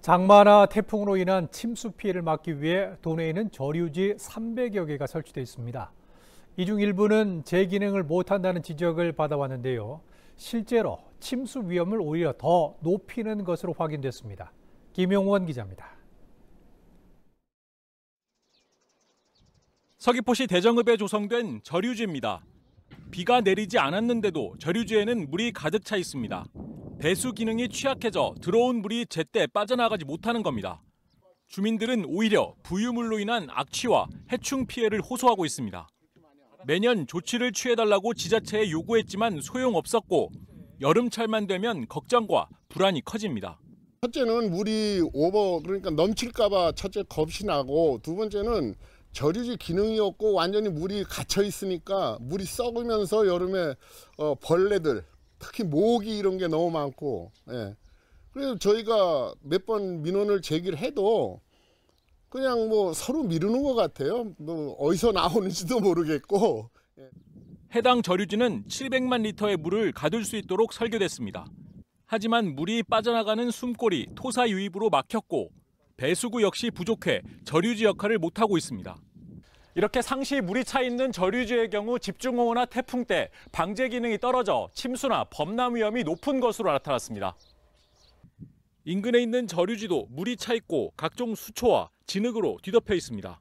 장마나 태풍으로 인한 침수 피해를 막기 위해 도내에는 저류지 300여 개가 설치되어 있습니다. 이 중 일부는 재기능을 못한다는 지적을 받아왔는데요. 실제로 침수 위험을 오히려 더 높이는 것으로 확인됐습니다. 김용원 기자입니다. 서귀포시 대정읍에 조성된 저류지입니다. 비가 내리지 않았는데도 저류지에는 물이 가득 차 있습니다. 배수 기능이 취약해져 들어온 물이 제때 빠져나가지 못하는 겁니다. 주민들은 오히려 부유물로 인한 악취와 해충 피해를 호소하고 있습니다. 매년 조치를 취해달라고 지자체에 요구했지만 소용없었고 여름철만 되면 걱정과 불안이 커집니다. 첫째는 물이 그러니까 넘칠까 봐 첫째 겁이 나고, 두 번째는 저류지 기능이 없고 완전히 물이 갇혀 있으니까 물이 썩으면서 여름에 벌레들, 특히 모기 이런 게 너무 많고, 예. 그래서 저희가 몇 번 민원을 제기를 해도 그냥 뭐 서로 미루는 것 같아요. 뭐 어디서 나오는지도 모르겠고. 예. 해당 저류지는 700만 리터의 물을 가둘 수 있도록 설계됐습니다. 하지만 물이 빠져나가는 숨골이 토사 유입으로 막혔고 배수구 역시 부족해 저류지 역할을 못하고 있습니다. 이렇게 상시 물이 차 있는 저류지의 경우 집중호우나 태풍 때 방제 기능이 떨어져 침수나 범람 위험이 높은 것으로 나타났습니다. 인근에 있는 저류지도 물이 차 있고 각종 수초와 진흙으로 뒤덮여 있습니다.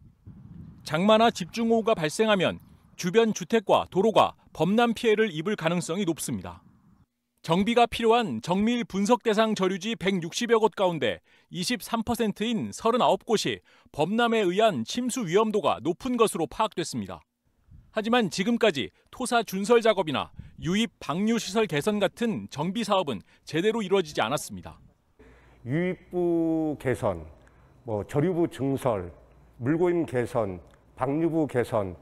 장마나 집중호우가 발생하면 주변 주택과 도로가 범람 피해를 입을 가능성이 높습니다. 정비가 필요한 정밀 분석 대상 저류지 160여 곳 가운데 23%인 39곳이 범람에 의한 침수 위험도가 높은 것으로 파악됐습니다. 하지만 지금까지 토사 준설 작업이나 유입 방류 시설 개선 같은 정비 사업은 제대로 이루어지지 않았습니다. 유입부 개선, 저류부 증설, 물고임 개선, 방류부 개선,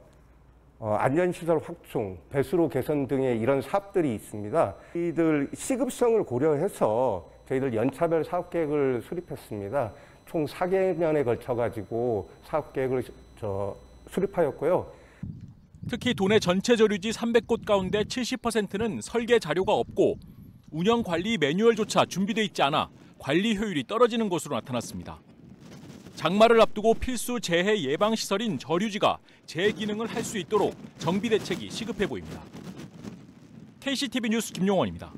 안전시설 확충, 배수로 개선 등의 이런 사업들이 있습니다. 저희들 시급성을 고려해서 저희들 연차별 사업계획을 수립했습니다. 총 4개년에 걸쳐가지고 사업계획을 수립하였고요. 특히 도내 전체 저류지 300곳 가운데 70%는 설계 자료가 없고 운영 관리 매뉴얼조차 준비돼 있지 않아 관리 효율이 떨어지는 것으로 나타났습니다. 장마를 앞두고 필수 재해 예방 시설인 저류지가 재기능을 할 수 있도록 정비 대책이 시급해 보입니다. KCTV 뉴스 김용원입니다.